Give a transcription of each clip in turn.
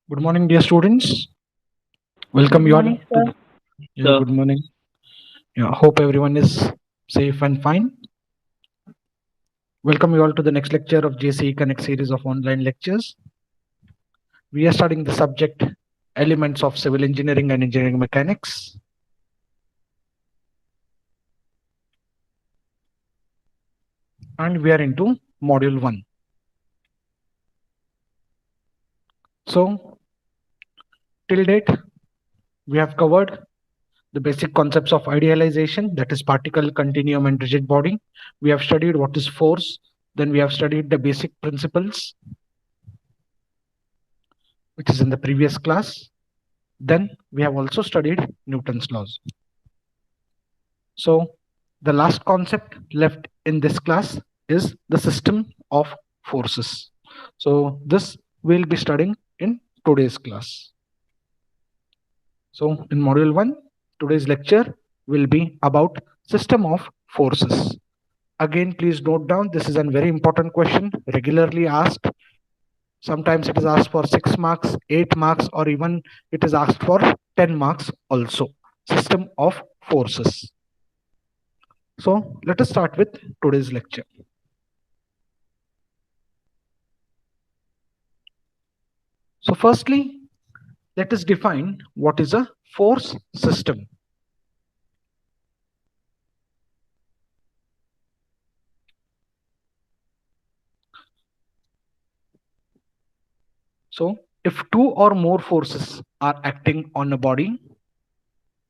Good morning, dear students. Welcome Good you all morning, to sir. yeah, good morning. Yeah, hope everyone is safe and fine. Welcome you all to the next lecture of JCE Connect series of online lectures. We are studying the subject elements of civil engineering and engineering mechanics. And we are into module 1. So, till date, we have covered the basic concepts of idealization, that is particle, continuum, and rigid body. We have studied what is force. Then we have studied the basic principles, which is in the previous class. Then we have also studied Newton's laws. So the last concept left in this class is the system of forces. So this we'll be studying in today's class. So in module 1, today's lecture will be about system of forces. Again, please note down, this is a very important question, regularly asked. Sometimes it is asked for 6 marks, 8 marks, or even it is asked for 10 marks also. System of forces. So let us start with today's lecture. So firstly, let us define what is a force system. So if two or more forces are acting on a body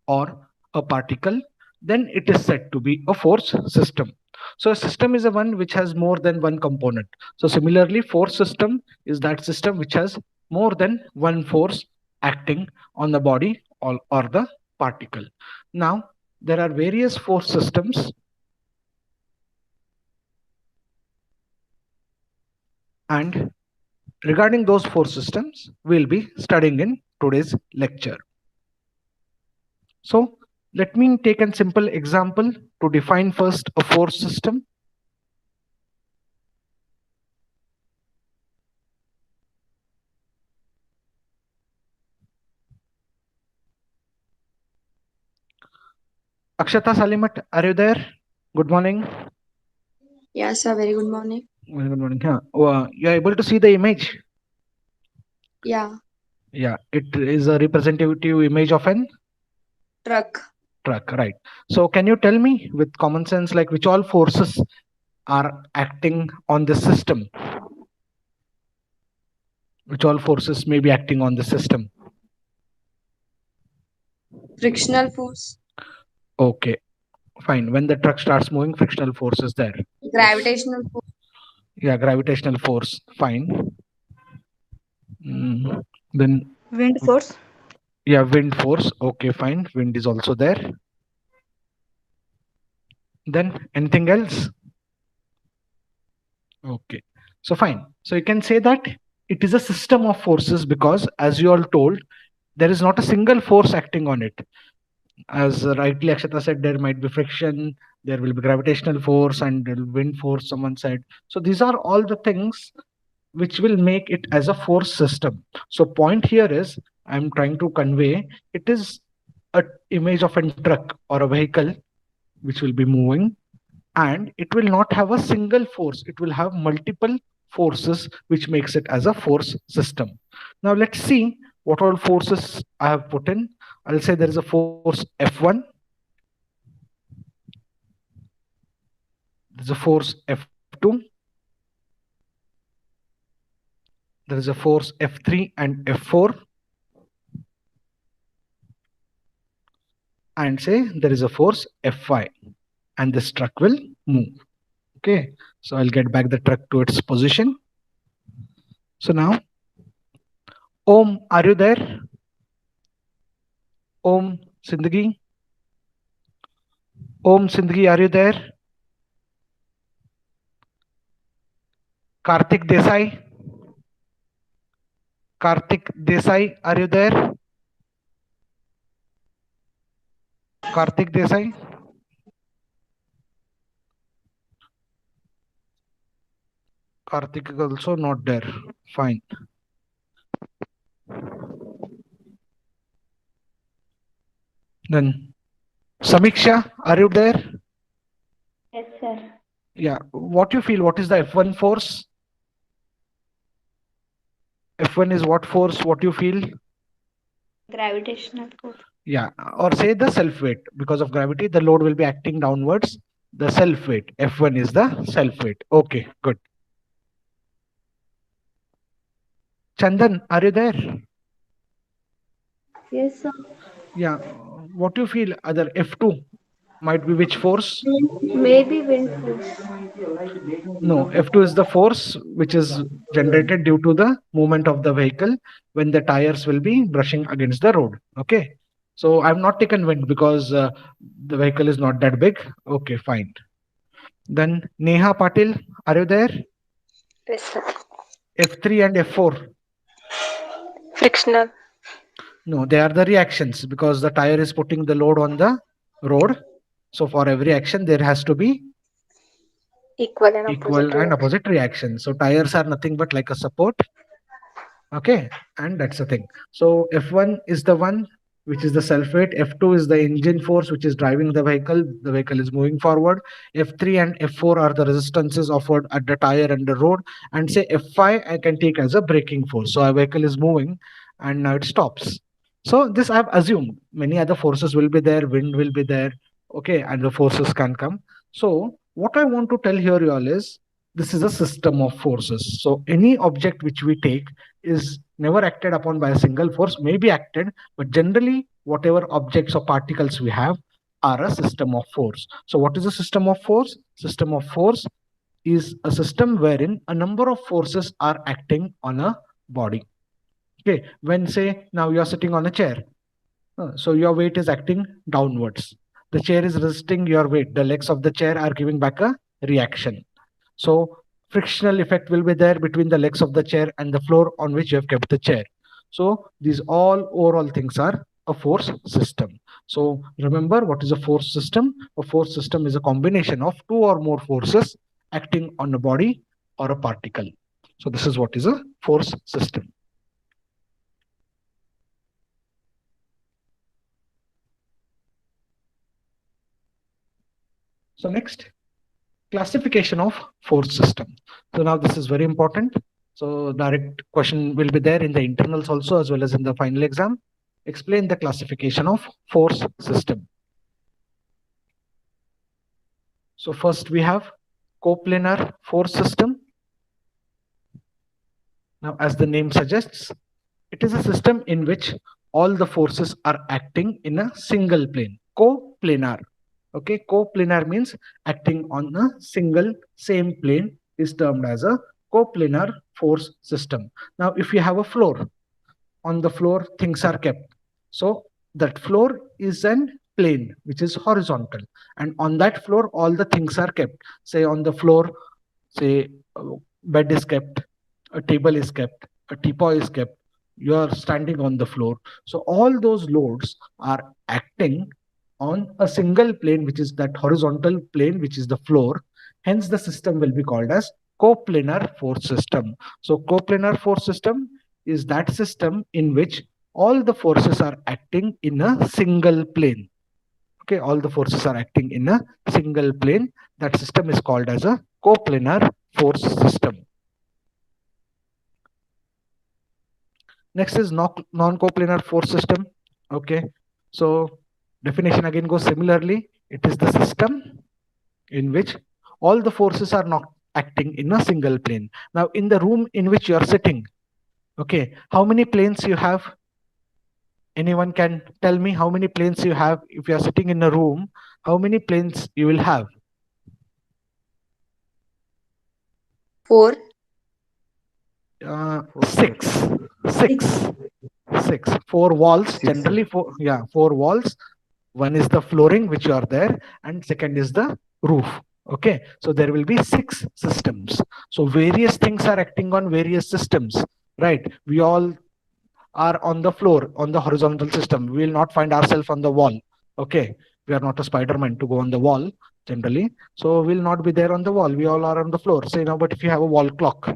or a particle, then it is said to be a force system. So a system is a one which has more than one component. So similarly, force system is that system which has more than one force acting on the body or the particle. Now, there are various force systems, and regarding those force systems, we'll be studying in today's lecture. So let me take a simple example to define first a force system. Akshata Salimat, are you there? Good morning. Yes, sir. Very good morning. Good morning. Yeah. You are able to see the image? Yeah, Yeah, it is a representative image of an truck. truck, right? So can you tell me with common sense, like which all forces are acting on the system? Which all forces may be acting on the system? Frictional force. Okay, fine. When the truck starts moving, frictional force is there. Gravitational force. Yeah, gravitational force. Fine. Mm, then, Wind force. yeah, wind force. Okay, fine. Wind is also there. Then anything else? Okay. So fine. So you can say that it is a system of forces because, as you all told, there is not a single force acting on it. As rightly Akshata said, there might be friction, there will be gravitational force, and there will be wind force, someone said. So these are all the things which will make it as a force system. So point here is I'm trying to convey it is a image of a truck or a vehicle which will be moving, and it will not have a single force, it will have multiple forces which makes it as a force system. Now let's see what all forces I have put in. I'll say there is a force F1, there's a force F2, there is a force F3 and F4, and say there is a force F5, and this truck will move. Okay, so I'll get back the truck to its position. So now, Om, are you there? Om Sindagi? Om Sindagi, are you there? Karthik Desai? Karthik Desai, are you there? Karthik Desai? Karthik is also not there. Fine. Then Samiksha, are you there? Yes, sir. Yeah. What you feel? What is the F1 force? F1 is what force? What you feel? Gravitational force. Yeah. Or say the self weight. Because of gravity, the load will be acting downwards. The self weight. F1 is the self weight. Okay, good. Chandan, are you there? Yes, sir. Yeah. What you feel? Other F2 might be which force? Maybe wind force. No, F2 is the force which is generated due to the movement of the vehicle when the tires will be brushing against the road. Okay. So I've not taken wind because the vehicle is not that big. Okay, fine. Then Neha Patil, are you there? Yes, sir. F3 and F4. Frictional. No, they are the reactions because the tire is putting the load on the road. So for every action, there has to be Equal and equal opposite and reaction. opposite reaction. So tires are nothing but like a support. Okay, and that's the thing. So F1 is the one which is the self weight. F2 is the engine force which is driving the vehicle. The vehicle is moving forward. F3 and F4 are the resistances offered at the tire and the road. And say F5 I can take as a braking force. So a vehicle is moving and now it stops. So this I've assumed many other forces will be there, wind will be there, okay, and the forces can come. So what I want to tell here you all is this is a system of forces. So any object which we take is never acted upon by a single force, may be acted, but generally whatever objects or particles we have are a system of force. So what is a system of force? System of force is a system wherein a number of forces are acting on a body. Okay, when say now you are sitting on a chair, so your weight is acting downwards. The chair is resisting your weight. The legs of the chair are giving back a reaction. So frictional effect will be there between the legs of the chair and the floor on which you have kept the chair. So these all overall things are a force system. So remember what is a force system? A force system is a combination of two or more forces acting on a body or a particle. So this is what is a force system. So next, classification of force system. So now this is very important. So direct question will be there in the internals also as well as in the final exam. Explain the classification of force system. So first we have coplanar force system. Now as the name suggests, it is a system in which all the forces are acting in a single plane. Coplanar. Okay, coplanar means acting on a single same plane is termed as a coplanar force system. Now, if you have a floor, on the floor things are kept. So that floor is an plane which is horizontal, and on that floor all the things are kept. Say on the floor, say bed is kept, a table is kept, a teapot is kept. You are standing on the floor. So all those loads are acting on a single plane, which is that horizontal plane, which is the floor. Hence, the system will be called as coplanar force system. So, coplanar force system is that system in which all the forces are acting in a single plane. Okay, all the forces are acting in a single plane. That system is called as a coplanar force system. Next is non-coplanar force system. Okay, so definition again goes similarly. It is the system in which all the forces are not acting in a single plane. Now, in the room in which you are sitting, okay, how many planes you have? Anyone can tell me how many planes you have? If you are sitting in a room, how many planes you will have? 4. Six. Six. Six. Four walls. Generally, four. Yeah, four walls. One is the flooring which you are there, and second is the roof. Okay, so there will be 6 systems. So various things are acting on various systems, right? We all are on the floor on the horizontal system. We will not find ourselves on the wall. Okay, we are not a Spider-Man to go on the wall generally, so we'll not be there on the wall. We all are on the floor. Say now, but if you have a wall clock,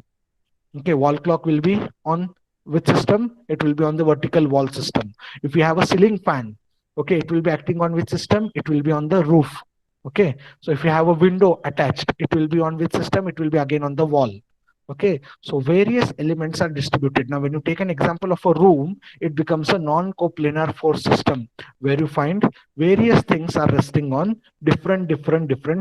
okay, wall clock will be on which system? It will be on the vertical wall system. If you have a ceiling fan, okay, it will be acting on which system? It will be on the roof. Okay, so if you have a window attached, it will be on which system? It will be again on the wall. Okay, so various elements are distributed. Now when you take an example of a room, it becomes a non-coplanar force system where you find various things are resting on different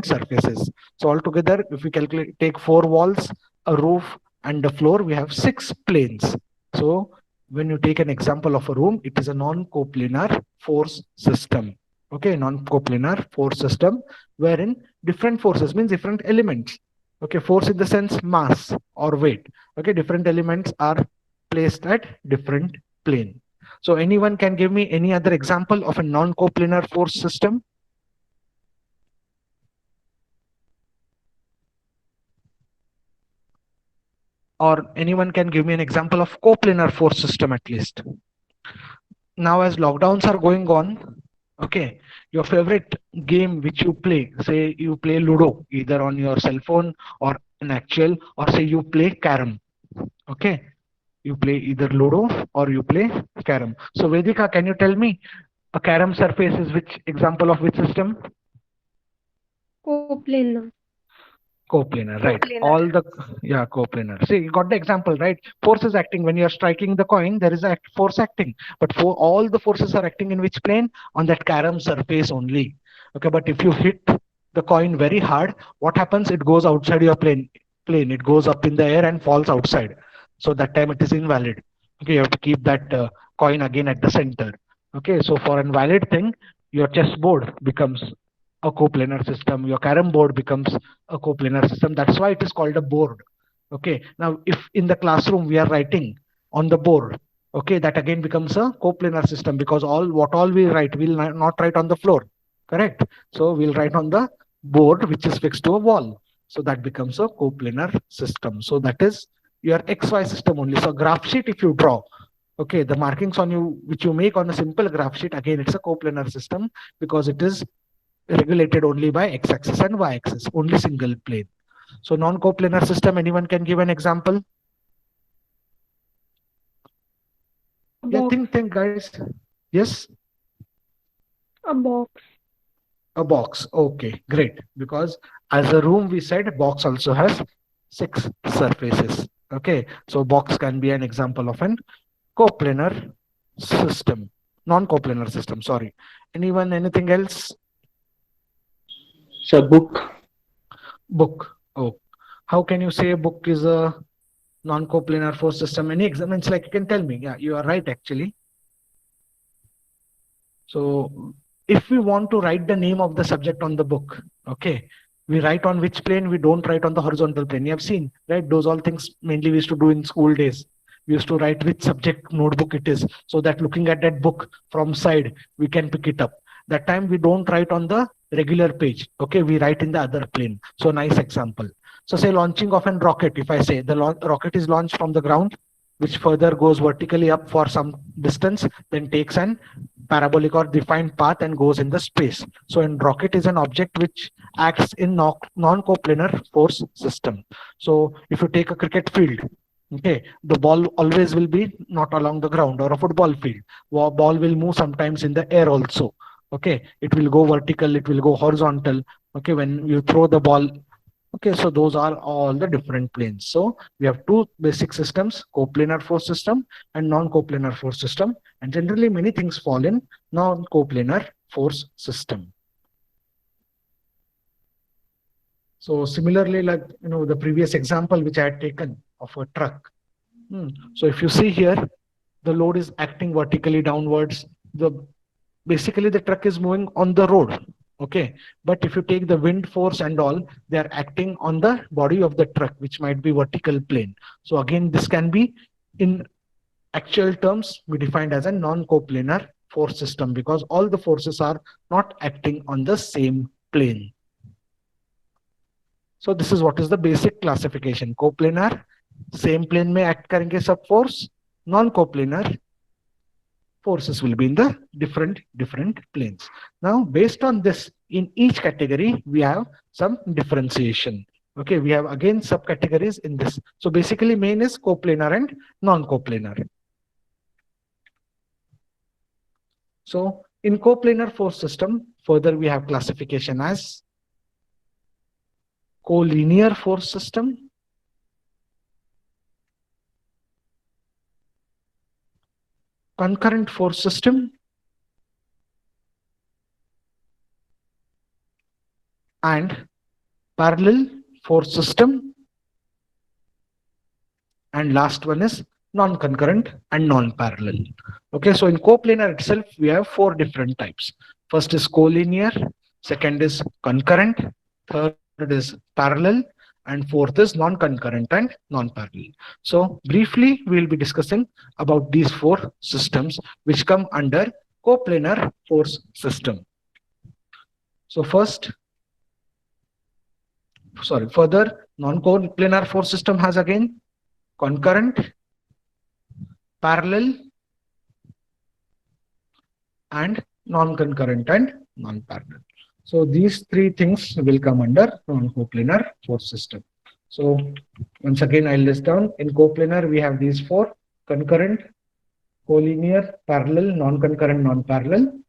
surfaces. So altogether, if we calculate, take 4 walls, a roof and a floor, we have 6 planes. So when you take an example of a room, it is a non-coplanar force system. Okay, non-coplanar force system wherein different forces means different elements. Okay, force in the sense mass or weight. Okay, different elements are placed at different plane. So anyone can give me any other example of a non-coplanar force system? Or anyone can give me an example of coplanar force system at least. Now as lockdowns are going on, okay, your favorite game which you play, say you play Ludo either on your cell phone or an actual, or say you play Carom. Okay, you play either Ludo or you play Carom. So Vedika, can you tell me a Carom surface is which example of which system? Coplanar. Coplanar, right? Coplanar. All the coplanar. See, you got the example, right? Force is acting when you are striking the coin. There is a force acting, but for all the forces are acting in which plane? On that carom surface only. Okay, but if you hit the coin very hard, what happens? It goes outside your plane. It goes up in the air and falls outside. So that time it is invalid. Okay, you have to keep that coin again at the center. Okay, so for an invalid thing, your chessboard becomes a coplanar system. Your carom board becomes a coplanar system. That's why it is called a board. Okay, now if in the classroom we are writing on the board, okay, that again becomes a coplanar system, because all we write, we'll not write on the floor, correct? So we'll write on the board which is fixed to a wall. So that becomes a coplanar system. So that is your XY system only. So graph sheet, if you draw, okay, the markings on you which you make on a simple graph sheet, again it's a coplanar system because it is regulated only by x-axis and y-axis, only single plane. So non-coplanar system, anyone can give an example? Yeah, think guys. Yes? A box. A box. Okay, great. Because as a room, we said box also has 6 surfaces. Okay, so box can be an example of an coplanar system, non-coplanar system, sorry. Anyone, anything else? So book. Book. Oh, how can you say a book is a non-coplanar force system? Any examples? Like you can tell me. Yeah, you are right actually. So if we want to write the name of the subject on the book, okay, we write on which plane? We don't write on the horizontal plane. You have seen, right? Those all things mainly we used to do in school days. We used to write which subject notebook it is, so that looking at that book from side, we can pick it up. That time we don't write on the regular page. Okay, we write in the other plane. So nice example. So say launching of an rocket. If I say the rocket is launched from the ground, which further goes vertically up for some distance, then takes an parabolic or defined path and goes in the space. So an rocket is an object which acts in non-coplanar force system. So if you take a cricket field, okay, the ball always will be not along the ground, or a football field. Ball will move sometimes in the air also. Okay, it will go vertical, it will go horizontal. Okay, when you throw the ball. Okay, so those are all the different planes. So we have 2 basic systems, coplanar force system and non-coplanar force system. And generally many things fall in non-coplanar force system. So similarly, like, the previous example which I had taken of a truck. So if you see here, the load is acting vertically downwards. Basically the truck is moving on the road. Okay, but if you take the wind force and all, they are acting on the body of the truck, which might be vertical plane. So again, this can be in actual terms we defined as a non-coplanar force system, because all the forces are not acting on the same plane. So this is what is the basic classification. Coplanar, same plane में act करेंगे सब force. Non-coplanar, forces will be in the different planes. Now based on this, in each category we have some differentiation. Okay, we have again subcategories in this. So basically main is coplanar and non-coplanar. So in coplanar force system, further we have classification as collinear force system, concurrent force system, and parallel force system, and last one is non-concurrent and non-parallel. Okay, so in coplanar itself we have 4 different types. First is collinear, second is concurrent, third is parallel, and fourth is non-concurrent and non-parallel. So briefly we will be discussing about these 4 systems which come under coplanar force system. So further non-coplanar force system has again concurrent, parallel, and non-concurrent and non-parallel. So these 3 things will come under non-coplanar force system. So once again I'll list down. In coplanar we have these 4: concurrent, collinear, parallel, non-concurrent, non-parallel,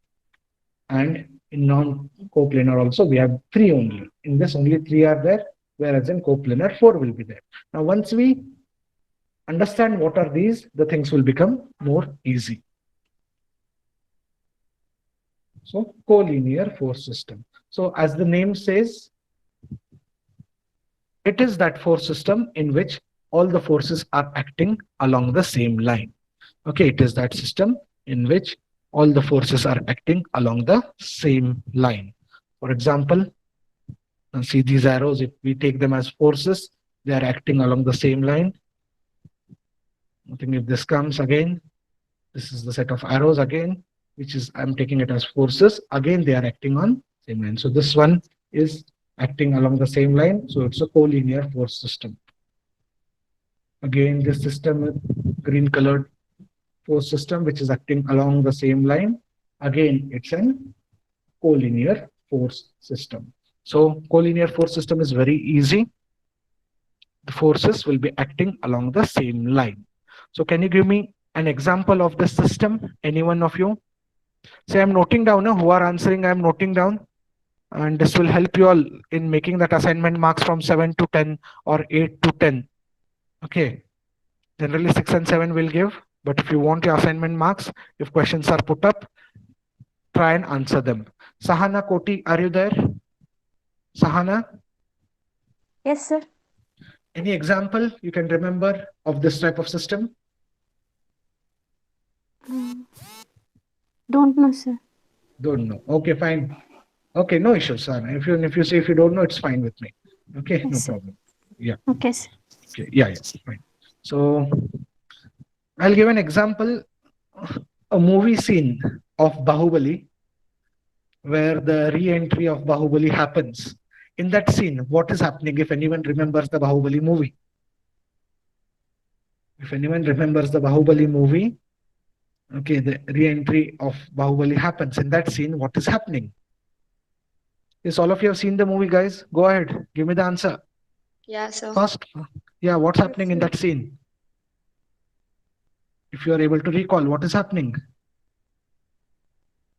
and in non-coplanar also we have 3 only. In this only 3 are there, whereas in coplanar 4 will be there. Now once we understand what are these, the things will become more easy. So collinear force system. So as the name says, it is that force system in which all the forces are acting along the same line. Okay, it is that system in which all the forces are acting along the same line. For example, see these arrows, if we take them as forces, they are acting along the same line. I think if this comes again, this is the set of arrows again, which is I'm taking it as forces. Again, they are acting on same line. So this one is acting along the same line. So it's a collinear force system. Again, this system, green colored force system, which is acting along the same line. Again, it's an collinear force system. So collinear force system is very easy. The forces will be acting along the same line. So can you give me an example of this system? Any one of you? Say I'm noting down, who are answering, I'm noting down. And this will help you all in making that assignment marks from 7 to 10 or 8 to 10. Okay. Generally 6 and 7 will give. But if you want your assignment marks, if questions are put up, try and answer them. Sahana, Koti, are you there? Sahana? Yes, sir. Any example you can remember of this type of system? Don't know, sir. Don't know. Okay, fine. Okay, no issues, Sahana. If you say if you don't know, it's fine with me. Okay, Yes, no sir. problem. Yeah. Okay, sir. Okay, yeah, fine. So I'll give an example, a movie scene of Bahubali, where the re-entry of Bahubali happens. In that scene, what is happening? If anyone remembers the Bahubali movie, okay, the re-entry of Bahubali happens. In that scene, what is happening? Yes, all of you have seen the movie, guys. Go ahead, give me the answer. Yeah, sir. First, yeah, what's happening in that scene? If you are able to recall, what is happening?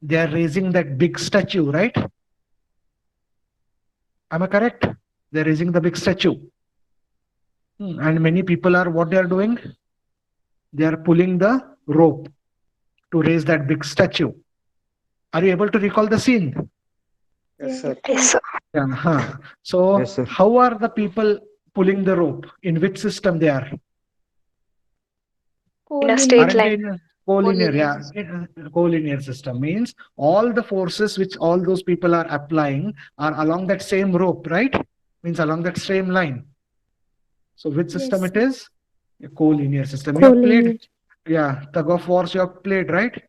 They are raising that big statue, right? Am I correct? They're raising the big statue. And many people are, what they are doing? They are pulling the rope to raise that big statue. Are you able to recall the scene? Yes, sir. Yes, sir. Yeah. So Yes, sir. how are the people pulling the rope? In which system they are? In a straight Aren't they line. in a collinear, yeah. Collinear system means all the forces which all those people are applying are along that same rope, right? Means along that same line. So which system Yes. it is? A collinear system. You have Collinear. played, yeah, tug of wars you have played, right?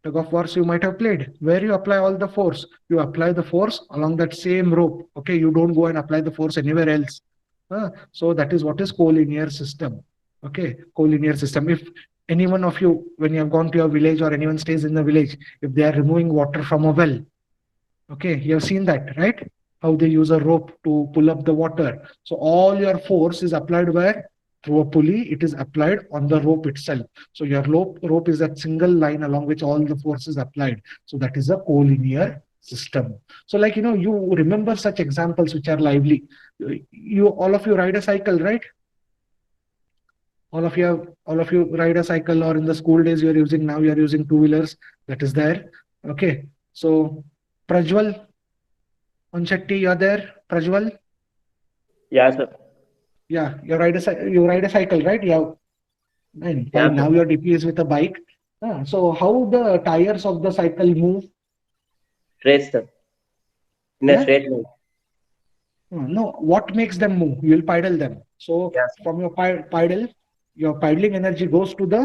Tug of wars you might have played. Where you apply all the force, you apply the force along that same rope. Okay, you don't go and apply the force anywhere else. So that is what is collinear system. Okay, collinear system. If any one of you, when you have gone to your village or anyone stays in the village, if they are removing water from a well, okay, you have seen that, right? how they use a rope to pull up the water. So all your force is applied where? Through a pulley, it is applied on the rope itself. So your rope is that single line along which all the force is applied. So that is a collinear system. So like, you remember such examples which are lively. You all of you ride a cycle, right? All of you ride a cycle, or in the school days you're using, now you're using two-wheelers. That is there. Okay. So Prajwal Anshetti, you're there, Prajwal? Yeah, sir. Yeah, you ride a cycle, right? Yeah. And Yeah, now sir. your DP is with a bike. So how the tires of the cycle move? Straight, sir. In a Yeah? straight line. No, what makes them move? You will pedal them. So Yes, sir. from your pedal, your pedaling energy goes to the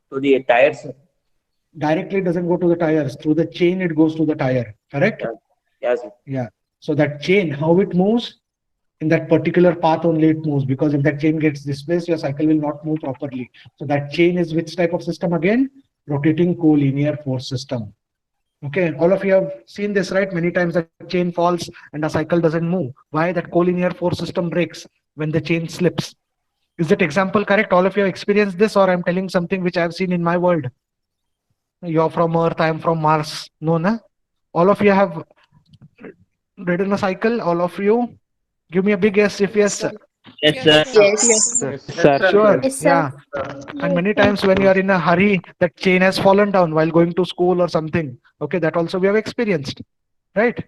To the tires, sir. directly doesn't go to the tires. Through the chain, it goes to the tire. Correct? Yeah. Yes, sir. Yeah. So that chain, how it moves, in that particular path only it moves, because if that chain gets displaced, your cycle will not move properly. So that chain is which type of system again? Rotating collinear force system. Okay, all of you have seen this, right? Many times the chain falls and the cycle doesn't move. Why? That collinear force system breaks when the chain slips. Is that example correct? All of you have experienced this, or I'm telling something which I've seen in my world? You're from Earth, I'm from Mars. No, na? All of you have ridden a cycle, all of you? Give me a big yes if yes, sir. Yes, sir. Yes. Sure. Yes, sir. Yeah. And many times when you are in a hurry, that chain has fallen down while going to school or something. Okay, that also we have experienced, right?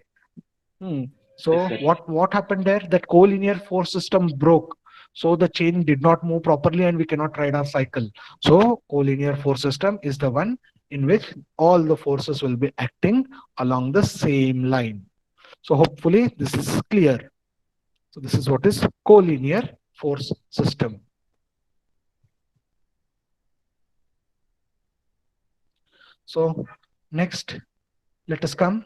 So what happened there? That collinear force system broke. So the chain did not move properly and we cannot ride our cycle. So collinear force system is the one in which all the forces will be acting along the same line. So hopefully this is clear. So this is what is collinear force system. So next, let us come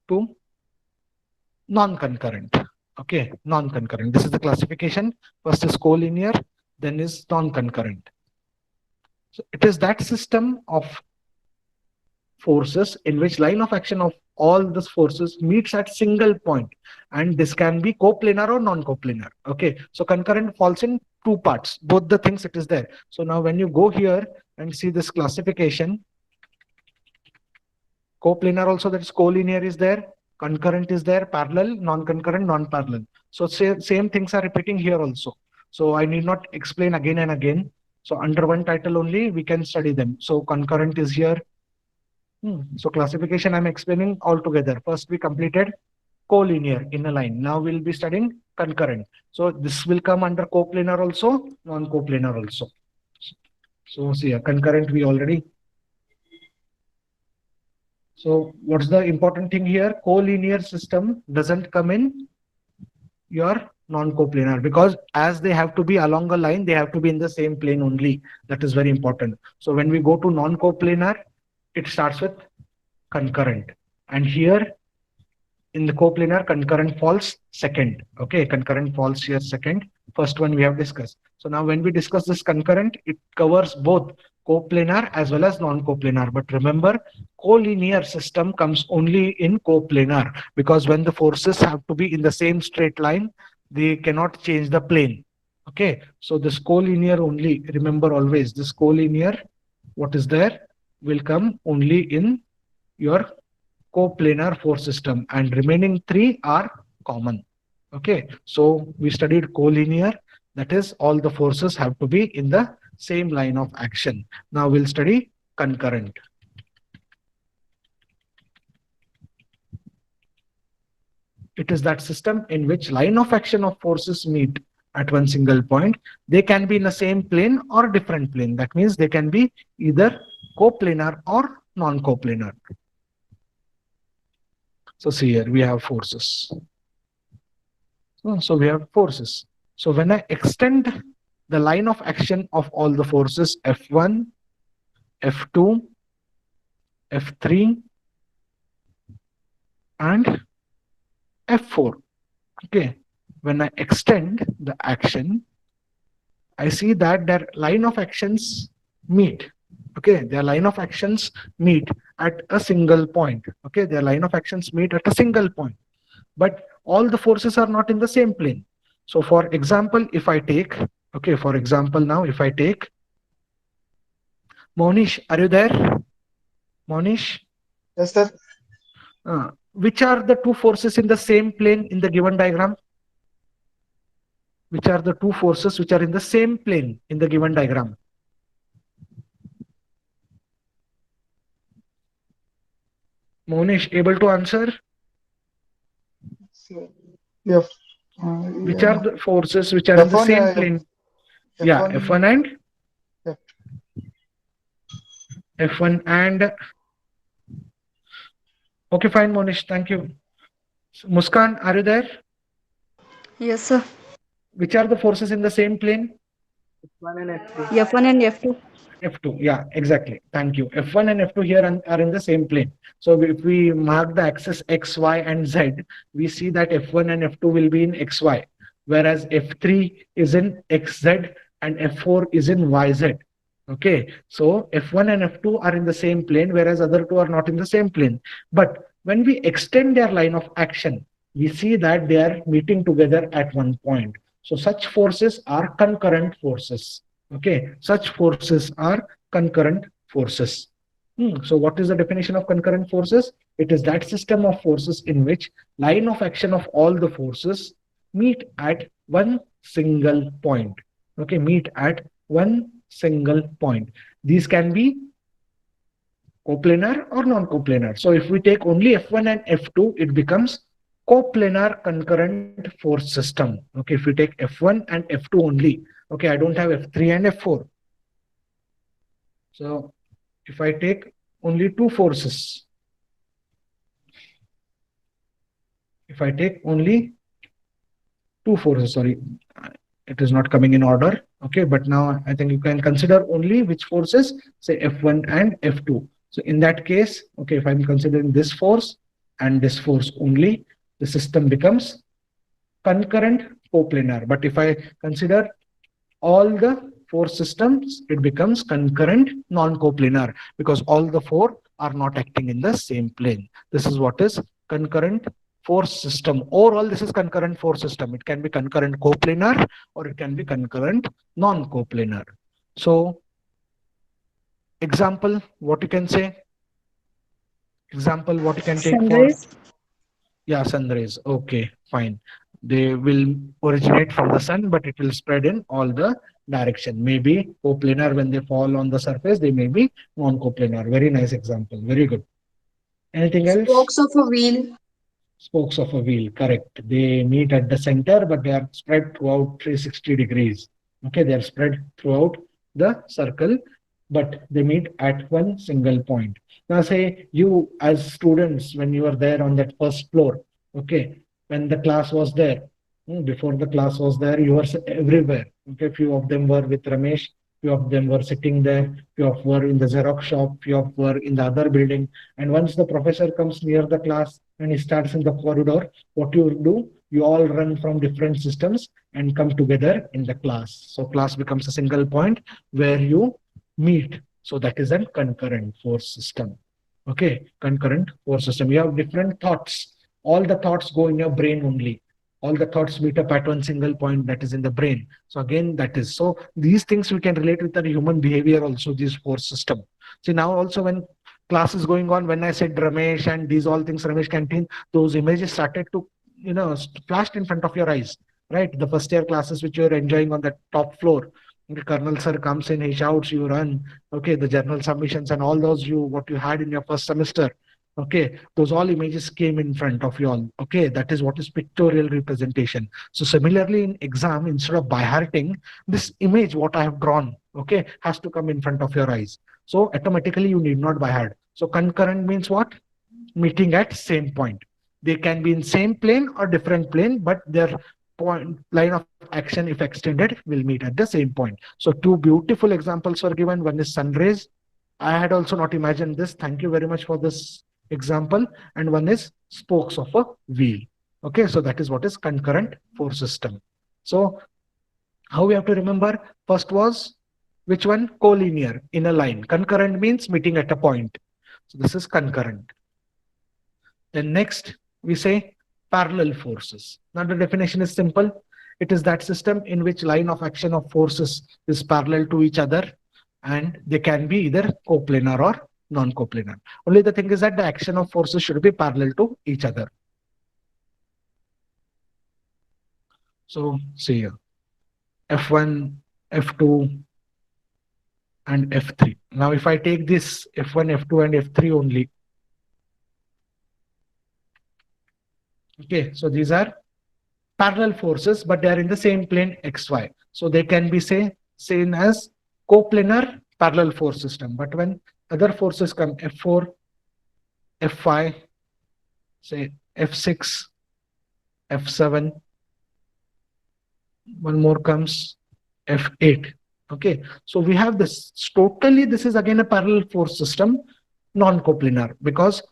to non-concurrent. Okay, non-concurrent. This is the classification. First is collinear, then is non-concurrent. So it is that system of forces in which line of action of all these forces meets at single point, and this can be coplanar or non-coplanar. Okay, so concurrent falls in two parts, both the things it is there. So now when you go here and see this classification, coplanar also, that is collinear is there, concurrent is there, parallel, non-concurrent, non-parallel. So same things are repeating here also. So I need not explain again and again. So under one title only we can study them. So concurrent is here. So classification I'm explaining all together. First we completed collinear in a line. Now we'll be studying concurrent. So this will come under coplanar also, non-coplanar also. So see here, concurrent we already. So what's the important thing here? Collinear system doesn't come in your non-coplanar, because as they have to be along a line, they have to be in the same plane only. That is very important. So when we go to non-coplanar, it starts with concurrent. And here in the coplanar, concurrent falls second. Okay, concurrent falls here second. First one we have discussed. So now when we discuss this concurrent, it covers both coplanar as well as non-coplanar. But remember, collinear system comes only in coplanar, because when the forces have to be in the same straight line, they cannot change the plane. Okay, so this collinear only, remember always, this collinear, what is there, will come only in your coplanar force system, and remaining three are common. Okay, so we studied collinear, that is all the forces have to be in the same line of action. Now we'll study concurrent. It is that system in which line of action of forces meet at one single point. They can be in the same plane or different plane. That means they can be either coplanar or non-coplanar. So see here, we have forces. So we have forces. So when I extend the line of action of all the forces, F1, F2, F3, and F4. Okay, when I extend the action, I see that their line of actions meet. Okay, their line of actions meet at a single point. Okay, their line of actions meet at a single point, but all the forces are not in the same plane. So for example, if I take, okay, for example, now if I take Monish, are you there? Monish, Yes, sir. which are the two forces in the same plane in the given diagram? Which are the two forces which are in the same plane in the given diagram? Monish, able to answer? So, F, Which are yeah. the forces which are in the F1, same plane? Yeah, F1 and F, F1 and okay, fine, Monish, thank you. Muskan, are you there? Yes, sir. Which are the forces in the same plane? F1 and F2. F1 and F2. F2, yeah, exactly. Thank you. F1 and F2 here are in the same plane. So if we mark the axis X, Y, and Z, we see that F1 and F2 will be in XY, whereas F3 is in XZ and F4 is in YZ. Okay, so F1 and F2 are in the same plane, whereas other two are not in the same plane. But when we extend their line of action, we see that they are meeting together at one point. So such forces are concurrent forces. Okay, such forces are concurrent forces. So what is the definition of concurrent forces? It is that system of forces in which line of action of all the forces meet at one single point. Okay, meet at one single point. These can be coplanar or non-coplanar. So if we take only F1 and F2, it becomes coplanar concurrent force system. Okay, if we take F1 and F2 only, okay, I don't have F3 and F4. So if I take only two forces, if I take only two forces, sorry, it is not coming in order. Okay, but now I think you can consider only which forces, say F1 and F2. So in that case, okay, if I'm considering this force and this force only, the system becomes concurrent coplanar. But if I consider all the four systems, it becomes concurrent non-coplanar because all the four are not acting in the same plane. This is what is concurrent force system. Overall, this is concurrent force system. It can be concurrent coplanar or it can be concurrent non-coplanar. So, example, what you can say? Example, what you can take Sun for? rays. Yeah, sun rays. Okay, fine. They will originate from the sun, but it will spread in all the direction. Maybe coplanar when they fall on the surface, they may be non-coplanar. Very nice example. Very good. Anything else? Spokes of a wheel. Spokes of a wheel, correct. They meet at the center, but they are spread throughout 360 degrees. Okay, they are spread throughout the circle, but they meet at one single point. Now, say you as students, when you are there on that first floor, okay, when the class was there, before the class was there, you were everywhere. Okay, few of them were with Ramesh, few of them were sitting there, few of were in the Xerox shop, few of were in the other building. And once the professor comes near the class and he starts in the corridor, what you do, you all run from different systems and come together in the class. So class becomes a single point where you meet. So that is a concurrent force system. Okay, concurrent force system. You have different thoughts. All the thoughts go in your brain only. All the thoughts meet up at one single point that is in the brain. So again, that is so these things we can relate with the human behavior also, this force system. See now also when class is going on, when I said Ramesh and these all things, Ramesh canteen, those images started to, flashed in front of your eyes, right? The first year classes which you're enjoying on the top floor. The Colonel sir comes in, he shouts, you run. Okay, the journal submissions and all those what you had in your first semester. Okay, those all images came in front of you all. Okay, that is what is pictorial representation. So similarly in exam, instead of by hearting, this image what I have drawn, okay, has to come in front of your eyes. So automatically you need not by heart. So concurrent means what? Meeting at same point. They can be in same plane or different plane, but their point line of action, if extended, will meet at the same point. So two beautiful examples were given. One is sun rays. I had also not imagined this. Thank you very much for this example. And one is spokes of a wheel. Okay, so that is what is concurrent force system. So how we have to remember? First was Which one? Collinear, in a line. Concurrent means meeting at a point. So this is concurrent. Then next we say parallel forces. Now the definition is simple. It is that system in which line of action of forces is parallel to each other, and they can be either coplanar or non-coplanar. Only the thing is that the action of forces should be parallel to each other. So see here, F1, F2, and F3. Now if I take this F1, F2, and F3 only, okay, so these are parallel forces, but they are in the same plane XY. So they can be seen as coplanar parallel force system. But when other forces come, F4, F5, say F6, F7, one more comes F8. Okay, so we have this totally, this is again a parallel force system, non-coplanar, because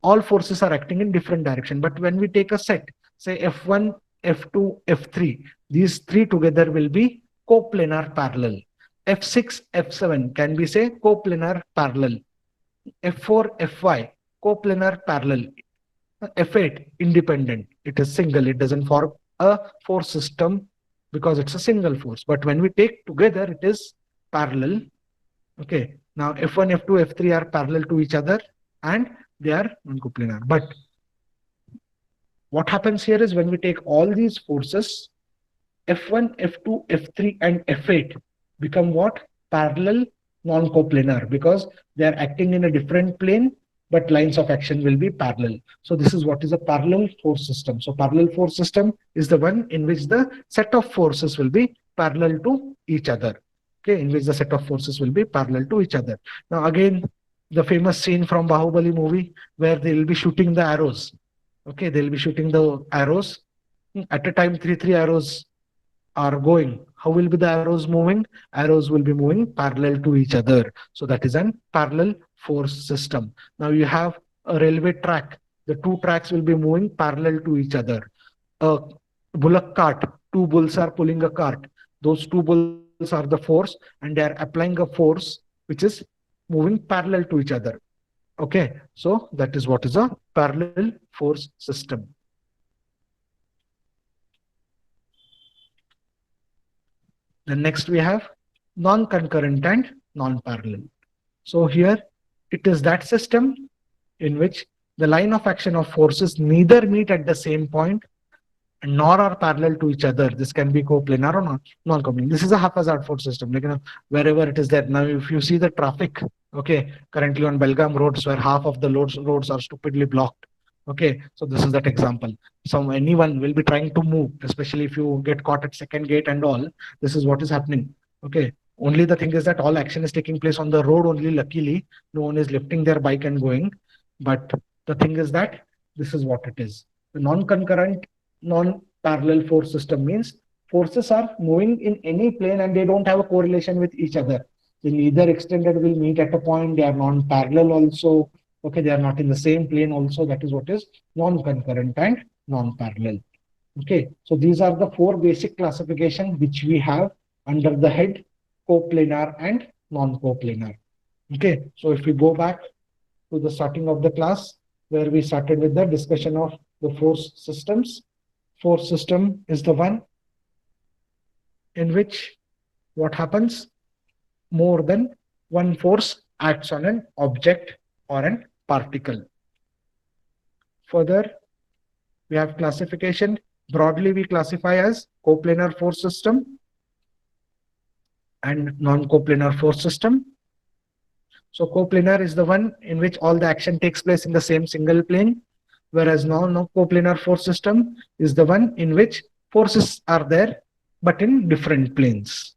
all forces are acting in different direction. But when we take a set, say F1, F2, F3, these three together will be coplanar parallel. F6, F7 can be say coplanar parallel. F4, F5 coplanar parallel. F8 independent, it is single, it doesn't form a force system because it's a single force. But when we take together, it is parallel. Okay, now F1, F2, F3 are parallel to each other and they are non-coplanar. But what happens here is when we take all these forces, F1, F2, F3, and F8 become what? Parallel non-coplanar, because they are acting in a different plane, but lines of action will be parallel. So this is what is a parallel force system. So parallel force system is the one in which the set of forces will be parallel to each other. Okay, in which the set of forces will be parallel to each other. Now again, the famous scene from Bahubali movie where they will be shooting the arrows. Okay, they'll be shooting the arrows. At a time, three arrows are going. How will be the arrows moving? Arrows will be moving parallel to each other. So that is an parallel force system. Now you have a railway track. The two tracks will be moving parallel to each other. A bullock cart, two bulls are pulling a cart. Those two bulls are the force and they are applying a force which is moving parallel to each other. Okay, so that is what is a parallel force system. Then next we have non-concurrent and non-parallel. So here it is that system in which the line of action of forces neither meet at the same point nor are parallel to each other. This can be coplanar or non-coplanar. This is a haphazard force system, like, wherever it is there. Now if you see the traffic, okay, currently on Belgaum roads where half of the roads are stupidly blocked. Okay, so this is that example. So anyone will be trying to move, especially if you get caught at second gate and all. This is what is happening. Okay, only the thing is that all action is taking place on the road only. Luckily, no one is lifting their bike and going. But the thing is that this is what it is. The non-concurrent, non-parallel force system means forces are moving in any plane and they don't have a correlation with each other. In either extended will meet at a point. They are non-parallel also. Okay, they are not in the same plane also. That is what is non-concurrent and non-parallel. Okay, so these are the four basic classification which we have under the head coplanar and non-coplanar. Okay, so if we go back to the starting of the class where we started with the discussion of the force systems. Force system is the one in which what happens? More than one force acts on an object or an particle. Further, we have classification. Broadly, we classify as coplanar force system and non-coplanar force system. So coplanar is the one in which all the action takes place in the same single plane, whereas non-coplanar force system is the one in which forces are there but in different planes.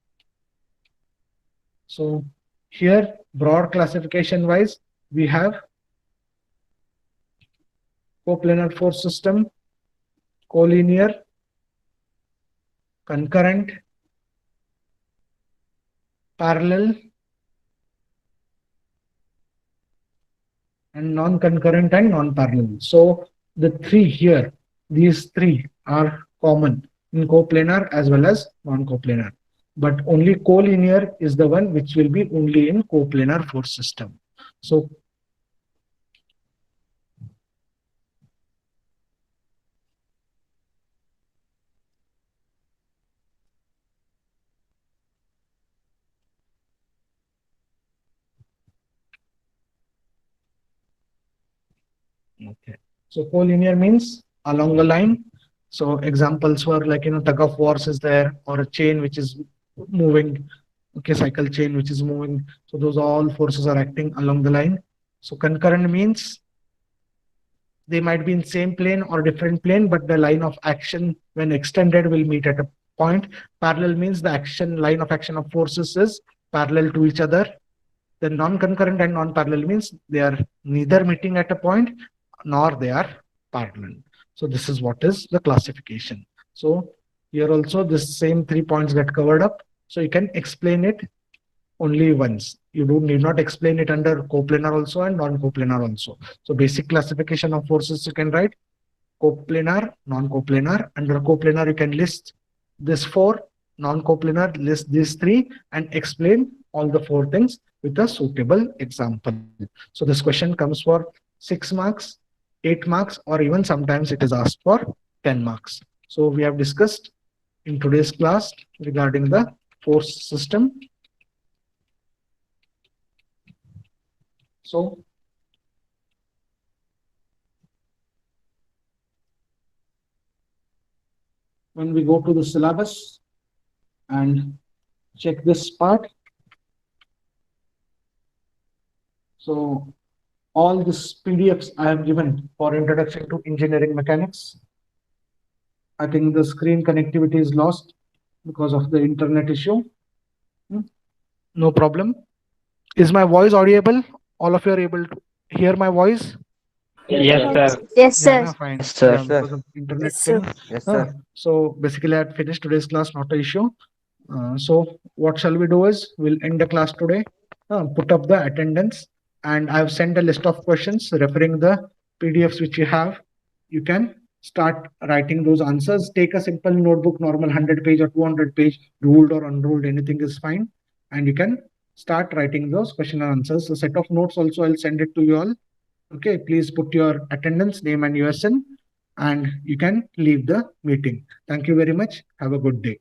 So here, broad classification wise, we have coplanar force system, collinear, concurrent, parallel, and non-concurrent and non-parallel. So the three here, these three are common in coplanar as well as non-coplanar. but only collinear is the one which will be only in coplanar force system. So okay. So collinear means along the line. So examples were like, tug of wars is there, or a chain which is moving. Okay, cycle chain which is moving. So those all forces are acting along the line. So concurrent means they might be in same plane or different plane, but the line of action when extended will meet at a point. Parallel means the action line of action of forces is parallel to each other. Then non-concurrent and non-parallel means they are neither meeting at a point nor they are parallel. So this is what is the classification. So here also this same 3 points get covered up. So you can explain it only once. You need not explain it under coplanar also and non-coplanar also. So basic classification of forces you can write coplanar, non-coplanar. Under coplanar you can list this 4, non-coplanar list these 3 and explain all the 4 things with a suitable example. So this question comes for 6 marks, 8 marks, or even sometimes it is asked for 10 marks. So we have discussed in today's class regarding the force system. So when we go to the syllabus and check this part, so all these PDFs I have given for introduction to engineering mechanics. I think the screen connectivity is lost because of the internet issue. No problem. Is my voice audible? All of you are able to hear my voice? Yes, sir. Yes, Yeah, sir. fine. Yes, sir. Yeah, because of internet Yes, sir. thing. Yes, sir. So basically I had finished today's class, not an issue. So what shall we do is we'll end the class today, put up the attendance, and I've sent a list of questions referring the PDFs which you have. You can start writing those answers. Take a simple notebook, normal 100-page or 200-page, ruled or unruled, anything is fine. And you can start writing those question and answers. A set of notes also I'll send it to you all. Okay, please put your attendance, name and USN, and you can leave the meeting. Thank you very much. Have a good day.